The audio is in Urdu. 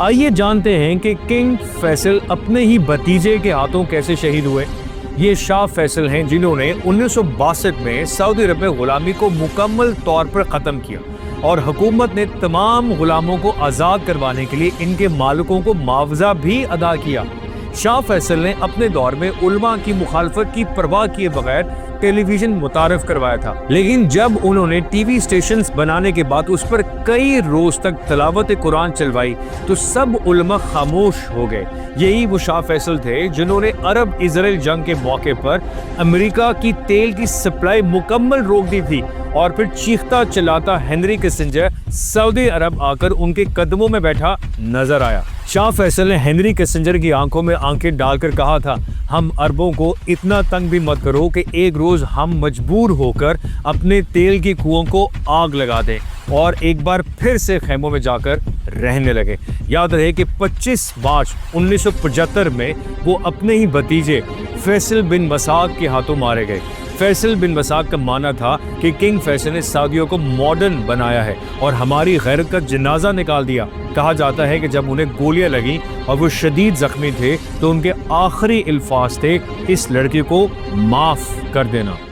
آئیے جانتے ہیں کہ کنگ فیصل اپنے ہی بھتیجے کے ہاتھوں کیسے شہید ہوئے۔ یہ شاہ فیصل ہیں جنہوں نے 1962 میں سعودی عرب میں غلامی کو مکمل طور پر ختم کیا اور حکومت نے تمام غلاموں کو آزاد کروانے کے لیے ان کے مالکوں کو معاوضہ بھی ادا کیا۔ شاہ فیصل نے اپنے دور میں علماء کی مخالفت کی پرواہ کیے بغیر ٹیلی ویژن متعارف کروایا تھا، لیکن جب انہوں نے ٹی وی سٹیشنز بنانے کے بعد اس پر کئی روز تک تلاوت قرآن چلوائی تو سب علماء خاموش ہو گئے۔ یہی وہ شاہ فیصل تھے جنہوں نے عرب اسرائیل جنگ کے موقع پر امریکہ کی تیل کی سپلائی مکمل روک دی تھی، اور پھر چیختا چلاتا ہنری کسنجر سعودی عرب آ کر ان کے قدموں میں بیٹھا نظر آیا۔ شاہ فیصل نے ہنری کسنجر کی آنکھوں میں آنکھیں ڈال کر کہا تھا، ہم عربوں کو اتنا تنگ بھی مت کرو کہ ایک روز ہم مجبور ہو کر اپنے تیل کی کنوؤں کو آگ لگا دیں اور ایک بار پھر سے خیموں میں جا کر رہنے لگے۔ یاد رہے کہ 25 مارچ 1975 میں وہ اپنے ہی بھتیجے فیصل بن مسعود کے ہاتھوں مارے گئے۔ فیصل بن مسعود کا معنی تھا کہ کنگ فیصل نے سعودیوں کو ماڈرن بنایا ہے اور ہماری غیرت کا جنازہ نکال دیا۔ کہا جاتا ہے کہ جب انہیں گولیاں لگیں اور وہ شدید زخمی تھے تو ان کے آخری الفاظ تھے، اس لڑکی کو معاف کر دینا۔